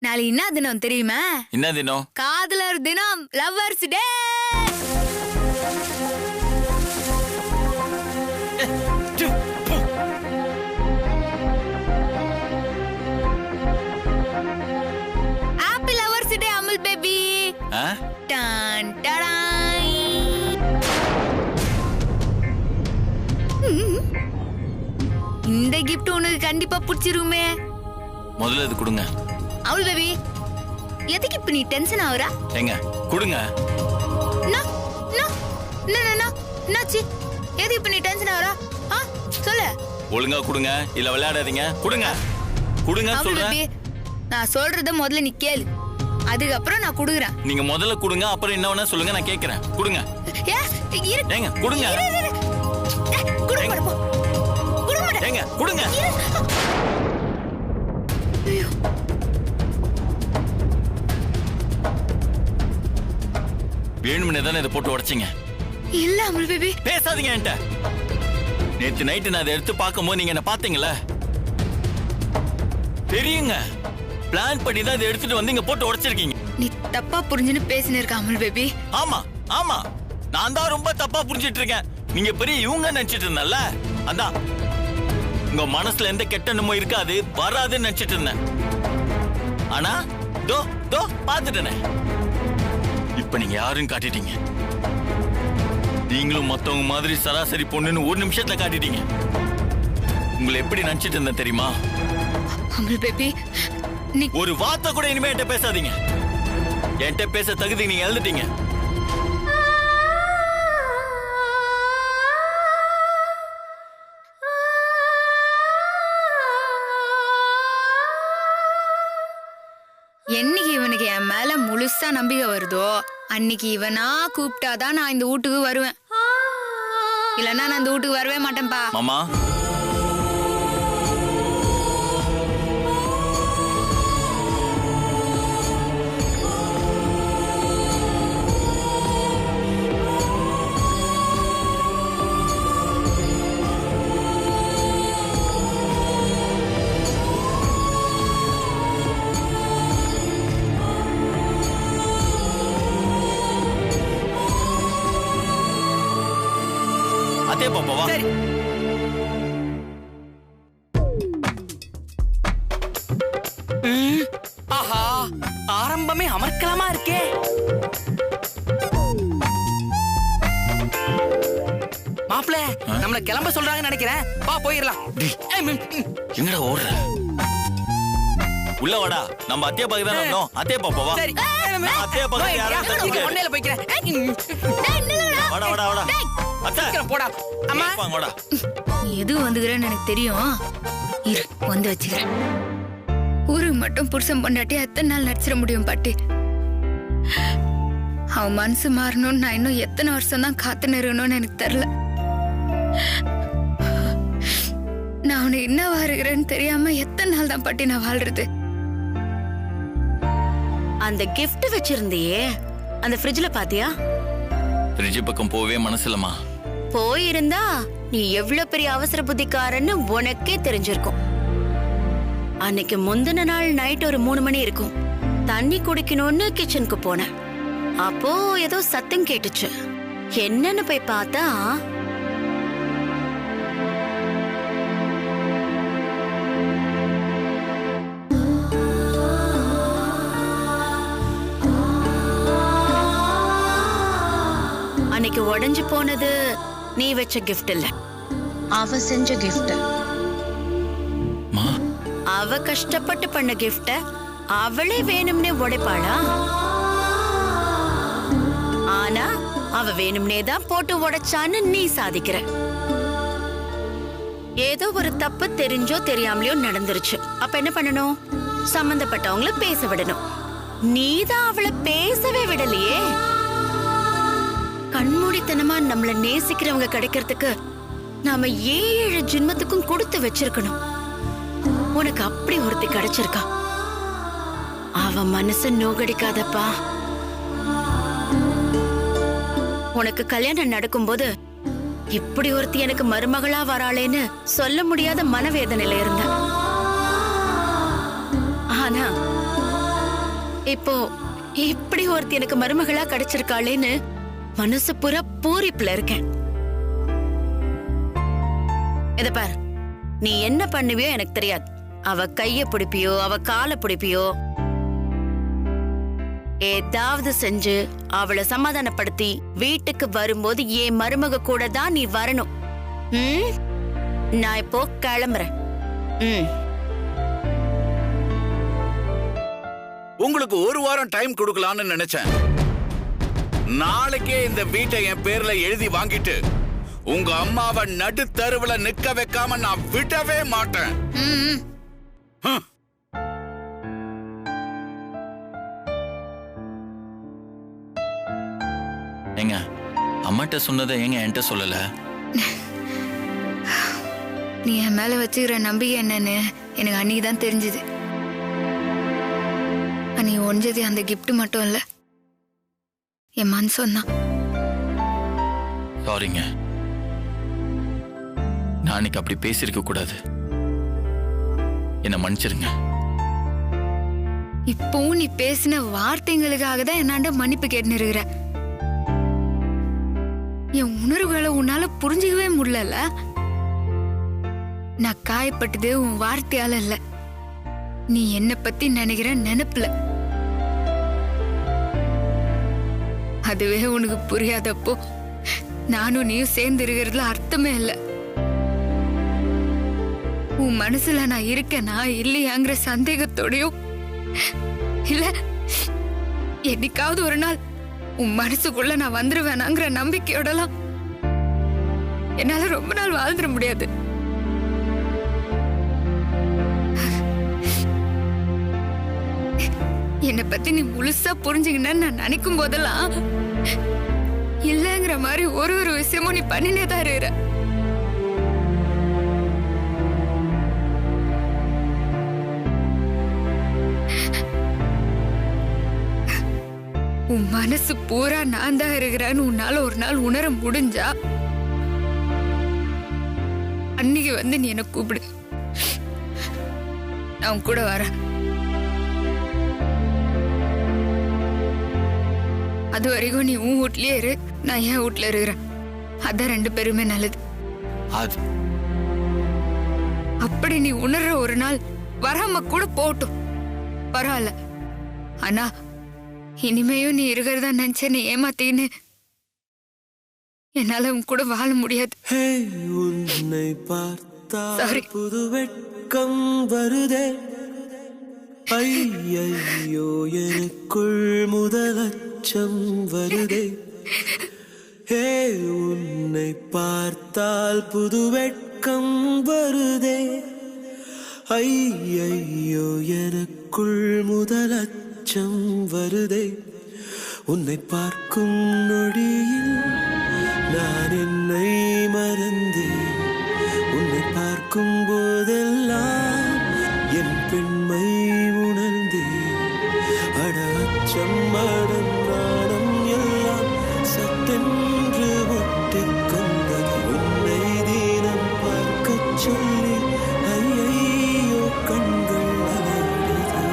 நாளை என்ன தினம் தெரியுமா? என்ன தினம்? காதலர் தினம், lovers day. Happy lovers day Amul baby. டான் டடாய். இந்த gift உனக்கு கண்டிப்பா பிடிச்சிருமே. முதல்ல இது கொடுங்க. அமுல் பேபி, எதுக்கு இப்ப நீ டென்ஷன் ஆகுற? ஏங்க கொடுங்க. என்னாச்சு? எதுக்கு இப்ப நீ டென்ஷன் ஆகுற? சொல்லு. ஒழுங்கா கொடுங்க, இல்ல விளையாடாதீங்க. கொடுங்க கொடுங்க சொல்றேன். நான் சொல்றத முதல்ல நீ கேளு, அதுக்கப்புறம் நான் குடுக்குறேன். நீங்க முதல்ல கொடுங்க, அப்புறம் என்ன வேணா சொல்லுங்க, நான் கேக்குறேன். கொடுங்க. ஏங்க கொடுங்க. ஏங்க கொடுங்க. வேணும்னே தானே இதை போட்டு உடைச்சிங்க? இல்ல அமுல் பேபி. பேசாதீங்க என்கிட்ட. நேத்து நைட்டு நான் அதை எடுத்து பார்க்கும்போது நீங்க என்ன பாத்தீங்களா? தெரியுங்க, பிளான் பண்ணி தான் இதை எடுத்துட்டு வந்து இங்க போட்டு உடைச்சிருக்கீங்க. நீ தப்பா புரிஞ்சுன்னு பேசினே இருக்க அமுல் பேபி. ஆமா ஆமா, நான் தான் ரொம்ப தப்பா புரிஞ்சிட்டு இருக்கேன். நீங்க பெரிய இவங்க நினைச்சிட்டு இருந்தல, அதான் உங்க மனசுல எந்த கெட்ட எண்ணமும் இருக்காது, வராதுன்னு நினைச்சிட்டு இருந்தேன். ஆனா தோ தோ பாத்துட்டேனே, இப்ப நீங்க யாரும் காட்டிட்டீங்க. நீங்களும் மத்தவங்க மாதிரி சராசரி பொண்ணுன்னு ஒரு நிமிஷத்துல காட்டிட்டீங்க. உங்களை எப்படி நினைச்சிட்டு இருந்தேன் தெரியுமா? அமுல் பேபி, நீ ஒரு வார்த்தை கூட இனிமே என்கிட்ட பேசாதீங்க. என்கிட்ட பேச தகுதி நீங்க எழுதிட்டீங்க. என்னைக்கு இவனுக்கு என் மேல முழுசா நம்பிக்கை வருதோ அன்னைக்கு இவனா கூப்பிட்டாதான் நான் இந்த வீட்டுக்கு வருவேன். இல்லன்னா நான் இந்த வீட்டுக்கு வரவே மாட்டேன்பா. மாமா, அதே பாப்பாவா? ஆஹா, ஆரம்பமே அமர்க்கலமா இருக்கே. மாப்ள, நம்மள கிளம்ப சொல்றாங்கன்னு நினைக்கிறேன். வா போயிடலாம். எங்கடா ஓடுற? உள்ள வாடா, நம்ம அத்தைய பாக்க தான் வந்தோம். அத்தைய பாப்பாவா? சரி, அத்தைய பாக்க யாரும் ஒண்ணேல போய்க்கிறேன். வாடா வாடா வாடா. அத்தை போடா. அம்மா வாடா. நீ எது வந்துக்கிறேன்னு எனக்கு தெரியும். இரு, வந்து வச்சுக்கிறேன். ஊருக்கு மட்டும் புருஷன் பொண்டாட்டி எத்தனை நாள் நடிச்சிட முடியும் பாட்டி? அவன் மனசு மாறணும்னு நான் இன்னும் எத்தனை வருஷம் தான் காத்து நிறுவணும்னு எனக்கு தெரியல. நான் அவனை என்ன வாழ்கிறேன்னு தெரியாம எத்தனை நாள் தான் பாட்டி நான் வாழ்றது? அந்த கிஃப்ட் வச்சிருந்தியே, அந்த ஃப்ரிட்ஜ்ல பாத்தியா? ஃப்ரிட்ஜ் பக்கம் போவே மனசுலமா. போயிருந்தா நீ எவ்வளவு பெரிய அவசர புத்திக்காரன்னு உனக்கே தெரிஞ்சிருக்கும். அன்னைக்கு முந்தின நாள் நைட் ஒரு 3 மணி இருக்கும். தண்ணி குடிக்கணும்னு கிச்சனுக்கு போனேன். அப்போ ஏதோ சத்தம் கேட்டுச்சு. என்னன்னு போய் பார்த்தா அன்னைக்கு உடைஞ்சு போனது நீ வச்ச கிஃப்ட் இல்ல, அவ செஞ்ச கிஃப்ட். அவ கஷ்டப்பட்டு பண்ண கிஃப்ட அவளே வேணும்னே உடைப்பாளா? ஆனா அவ வேணும்னே தான் போட்டு உடைச்சான்னு நீ சாதிக்கிற. ஏதோ ஒரு தப்பு தெரிஞ்சோ தெரியாமலையோ நடந்துருச்சு. அப்ப என்ன பண்ணணும்? சம்பந்தப்பட்டவங்கள பேச விடணும். நீதான் அவளை பேசவே விடலையே. கண்மூடித்தனமா நம்மள நேசிக்கிறவங்க கிடைக்கிறதுக்கு நாம 7 ஜென்மத்துக்கும் கொடுத்து வச்சிருக்கணும். உனக்கு அப்படி ஒருத்தி கிடைச்சிருக்கா. அவ மனச நோகடிக்காதப்பா. உனக்கு கல்யாணம் நடக்கும்போது இப்படி ஒருத்தி எனக்கு மருமகளா வராளேன்னு சொல்ல முடியாத மனவேதனையில இருந்த. ஆனா இப்போ இப்படி ஒருத்தி எனக்கு மருமகளா கிடைச்சிருக்காளேன்னு மனசு பூரா பூரிப்புல இருக்கேன். இத பார், நீ என்ன பண்ணுவியோ எனக்கு தெரியாது. அவ கைய பிடிப்பியோ அவ காலை பிடிப்பியோ, ஏதாவது செஞ்சு அவளை சமாதானப்படுத்தி வீட்டுக்கு வரும்போது என் மருமக கூட தான் நீ வரணும். நான் இப்போ கிளம்புறேன். உங்களுக்கு ஒரு வாரம் டைம் கொடுக்கலாம்னு நினைச்சேன். நாளைக்கே இந்த வீட்டை என் பேர்ல எழுதி வாங்கிட்டு உங்க அம்மாவை நடுத்தருவுல நிக்க வைக்காம நான் விடவே மாட்டேன். ஏங்க அம்மாட்ட சொன்னதை ஏங்க என்கிட்ட சொல்லல? நீ என் மேல வச்சுக்கிற நம்பிக்கை என்னன்னு எனக்கு அன்னைக்கு தான் தெரிஞ்சுது. நீ ஒஞ்சது அந்த கிஃப்ட் மட்டும் இல்ல, என் மனசும் தான். சாரிங்க, நான் அன்னைக்கு அப்படி பேசியிருக்க கூடாது. என்ன மன்னிச்சிருங்க. இப்பவும் நீ பேசின வார்த்தைங்களுக்காக தான் என்னாண்ட மன்னிப்பு கேட்டுன்னு இருக்கிற. என் உணர்வுகளை உன்னால புரிஞ்சுக்கவே முடியல. நான் காயப்பட்டது உன் வார்த்தையால இல்ல, நீ என்ன பத்தி நினைக்கிற நினைப்புல. அதுவே உனக்கு புரியாதப்போ நானும் நீயும் சேர்ந்து இருக்கிறதுல அர்த்தமே இல்ல. உன் மனசுல நான் இருக்கேனா இல்லையாங்கிற சந்தேகத்தோடையும் இல்ல என்னைக்காவது ஒரு நாள் உன் மனசுக்குள்ள நான் வந்துருவேனாங்கிற நம்பிக்கையோடலாம் என்னால ரொம்ப நாள் வாழ்ந்துட முடியாது. என்னை பத்தி நீ முழுசா புரிஞ்சுக்கினு நான் நினைக்கும் போதெல்லாம் இல்லங்கிற மாதிரி ஒரு ஒரு விஷயமும் நீ பண்ணினே தான் இருக்கிற. உன் மனசு பூரா நான் தான் இருக்கிறேன்னு உன்னால ஒரு நாள் உணர முடிஞ்சா அன்னைக்கு வந்து நீ என்ன கூப்பிடு, நான் கூட வரேன். அது வரைக்கும் நீ உன் வீட்லயே இரு, நான் என் வீட்டுல இருக்கிறேன். அதான் ரெண்டு பேருமே நல்லது. அப்படி நீ உணர்ற ஒரு நாள் வராம கூட போட்டும் பரவாயில்ல. ஆனா இனிமேயும் நீ இருக்கிறதா நினைச்ச நீ ஏமாத்தீன்னு என்னால உன் கூட வாழ முடியாது. உன்னை பார்த்தா சாரி. புது வெட்கம் வருதே, ஐயையோ எனக்குள் முதலச்சம் வருதே. ஹே உன்னை பார்த்தால் புது வெட்கம் வருதே, ஐயையோ எனக்குள் முதலச்சம் வருதே. உன்னை பார்க்கும் நொடியில் நான் என்னை மறந்தேன். உன்னை பார்க்கும் போதெல்லாம் என் பெண்மை உணர்ந்தேன். அட அச்சம் மடம் நாடம் எல்லாம் சட்டென்று ஒட்டிக் கொண்டது. உன்னை தினம் பார்க்கச் சொல்லி ஐயையோ கண்கள் அலறியது.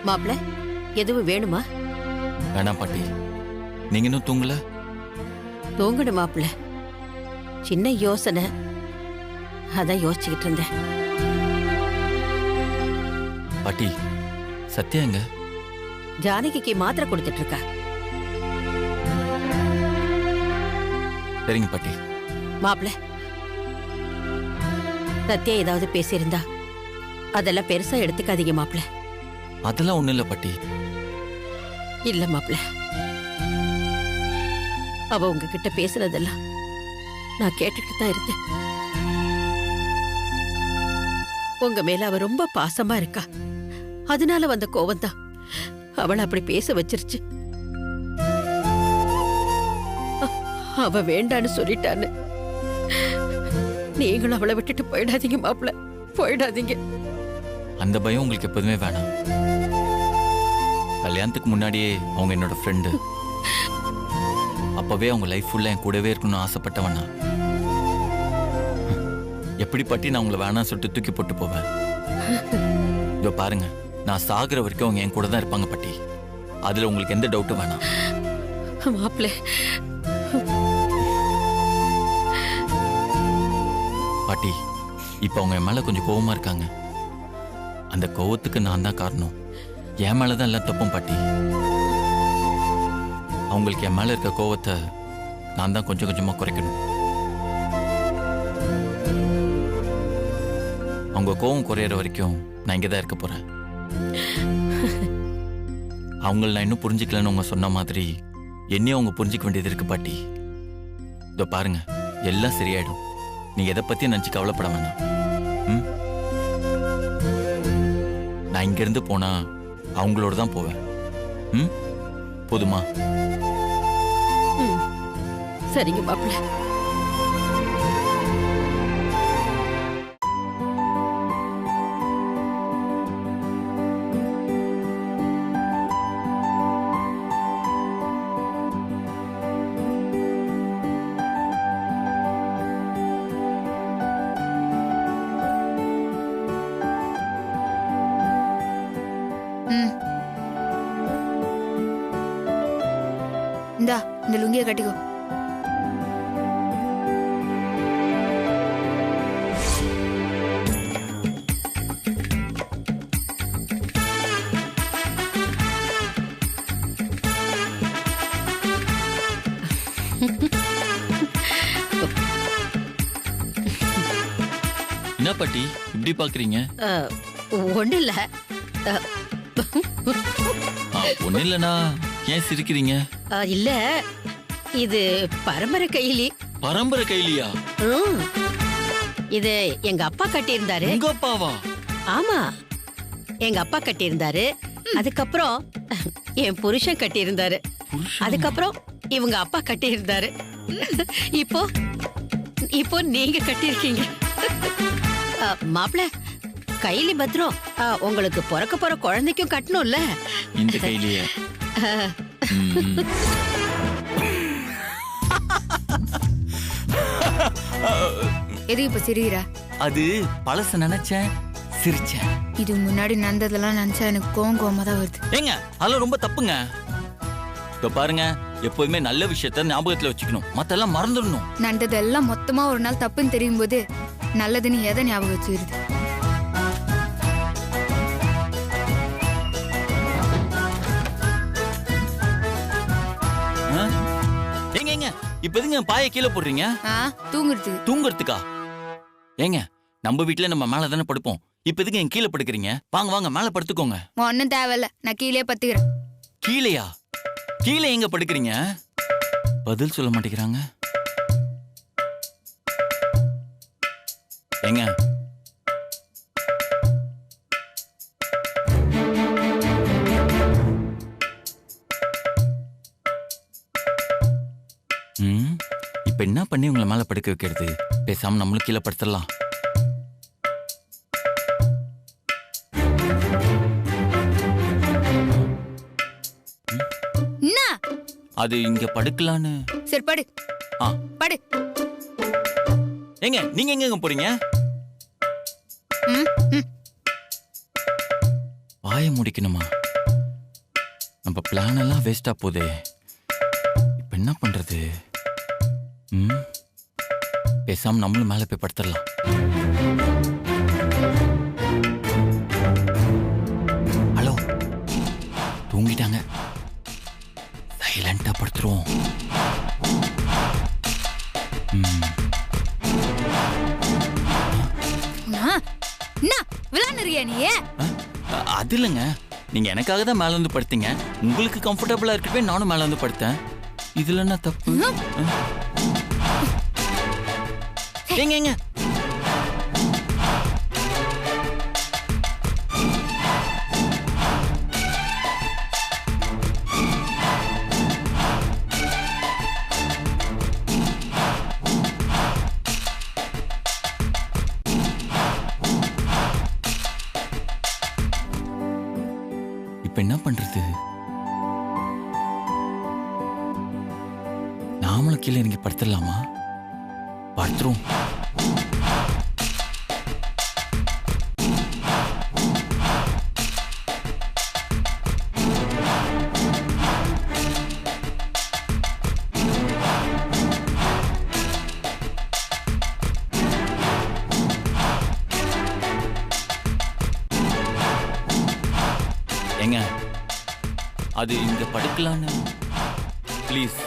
மாப்ள, எதுவும் வேணுமா? வேணாம் பாட்டி, நீங்க இன்னும் தூங்கல? தூங்கணும் மாப்பிள்ள. சின்ன யோசனை, அதான் யோசிச்சுக்கிட்டு இருந்தேன். பாட்டி, சத்யா எங்க? ஜானகிக்கு மாத்திரை கொடுத்துட்டு இருக்கா. சரிங்க பாட்டி. மாப்பிள்ள, சத்யா ஏதாவது பேசியிருந்தா அதெல்லாம் பெருசா எடுத்துக்காதீங்க மாப்பிள்ள. அதெல்லாம் ஒண்ணும் இல்ல பாட்டி. இல்ல மாப்பிள்ள, அவ உங்ககிட்ட பேசுனதெல்லாம் நான் கேட்டுட்டு தான் இருந்தேன். உங்க மேல அவ ரொம்ப பாசமா இருக்கா. அதனால வந்த கோவம்தான் அவளை அப்படி பேச வச்சிருச்சு. அவ வேண்டான்னு சொல்லிட்டான்னு நீங்களும் அவளை விட்டுட்டு போயிடாதீங்க மாப்பிள்ள, போயிடாதீங்க. அந்த பயம் உங்களுக்கு எப்போதுமே வேணாம். கல்யாணத்துக்கு முன்னாடியே அவங்க என்னோட ஃப்ரெண்டு. அப்பவே அவங்க லைஃப் ஃபுல்லா என் கூடவே இருக்கணும்னு ஆசைப்பட்டவனா. எப்படி பாட்டி நான் உங்களை வேணாம் சொல்லிட்டு தூக்கி போட்டு போவேன்? இதோ பாருங்க, நான் சாகுற வரைக்கும் அவங்க என் கூட தான் இருப்பாங்க பாட்டி. அதுல உங்களுக்கு எந்த டவுட்டும் வேணாம். மாப்பிள்ள, பாட்டி, இப்ப அவங்க என் மேல கொஞ்சம் கோவமா இருக்காங்க. அந்த கோவத்துக்கு நான் தான் காரணம். என் மேலதான் எல்லாம் தப்பும் பாட்டி. அவங்களுக்கு என் மேல இருக்க கோவத்தை நான் தான் கொஞ்சம் கொஞ்சமா குறைக்கணும். அவங்க கோவம் குறையிற வரைக்கும் நான் இங்கதான் இருக்க போறேன். அவங்கள நான் இன்னும் புரிஞ்சுக்கலன்னு அவங்க சொன்ன மாதிரி என்னையும் அவங்க புரிஞ்சுக்க வேண்டியது இருக்கு பாட்டி. இதோ பாருங்க, எல்லாம் சரியாயிடும். நீங்க எதை பத்தி நினைச்சு கவலைப்பட வேணாம். நான் இங்க இருந்து போனா அவங்களோட தான் போவேன். போதுமா? சரிங்க மாப்பிள்ள. இந்தா, இந்த லுங்கியை கட்டிக்கோ. என்ன பாட்டி இப்படி பாக்குறீங்க? ஒண்ணு இல்ல. ஒண்ணு இல்லனா ஏன் சிரிக்கிறீங்க? இல்ல, இது பரம்பரை கைலி. பரம்பரை கைலியா? இது எங்க அப்பா கட்டியிருந்தாரு. உங்க அப்பாவா? ஆமா, எங்க அப்பா கட்டியிருந்தாரு. அதுக்கப்புறம் என் புருஷன் கட்டியிருந்தாரு. அதுக்கப்புறம் இவங்க அப்பா கட்டியிருந்தாரு. இப்போ இப்போ நீங்க கட்டியிருக்கீங்க. மாப்பிள்ள, கைலி பத்திரம் உங்களுக்கு பிறக்க போற குழந்தைக்கும் கட்டணும்ல. இந்த கைலியே எது இப்ப சிரிக்கிற? அது பழச நினைச்சேன், சிரிச்சேன். இது முன்னாடி நடந்ததெல்லாம் நினைச்சா எனக்கு கோவமா தான் வருது. ஏங்க, அதெல்லாம் ரொம்ப தப்புங்க. இப்ப பாருங்க, எப்போதுமே நல்ல விஷயத்த ஞாபகத்துல வச்சுக்கணும், மத்தெல்லாம் மறந்துடணும். நடந்ததெல்லாம் மொத்தமா ஒரு நாள் தப்புன்னு தெரியும் போது நல்லதுன்னு எதை ஞாபகம் வச்சுருது? ஏங்க ஏங்க, இப்ப எதுங்க பாய கீழே போடுறீங்க? தூங்குறதுக்கு. தூங்குறதுக்கா? ஏங்க, நம்ம வீட்டுல நம்ம மேல தானே படுப்போம். இப்ப எதுக்கு என் கீழே படுக்கிறீங்க? வாங்க வாங்க, மேல படுத்துக்கோங்க. ஒன்னும் தேவையில்ல, நான் கீழே பத்துக்கிறேன். கீழையா? கீழே எங்க படுக்கிறீங்க? பதில் சொல்ல மாட்டேங்கிறாங்க. ஏங்க, இப்ப என்ன பண்ணி உங்களை மேல படுக்க வைக்கிறது? பேசாம நம்மளும் கீழே படுத்துடலாம். என்ன? அது இங்க படுக்கலான்னு. சரி படு. படு. ஏங்க, நீங்க எங்க போறீங்க? வாய முடிக்கணுமா? நம்ம பிளான் எல்லாம் வேஸ்டா போதே. இப்ப என்ன பண்றது? பேசாம நம்மளும் மேல போய் படுத்துடலாம். ஹலோ, தூங்கிட்டாங்க. சைலண்டா படுத்துருவோம். விளையாடுறியா நீ? அது இல்லைங்க, நீங்க எனக்காக தான் மேல வந்து படுத்தீங்க. உங்களுக்கு கம்ஃபர்டபுளா இருக்கவே நானும் மேல வந்து படுத்தேன். இதுல என்ன தப்பு? ஏங்க இப்ப என்ன பண்றது? நாமளும் கீழே இறங்கி படுத்துடலாமா? படுத்துரும். ஏங்க, அது இங்க படுக்கலான்னு ப்ளீஸ்.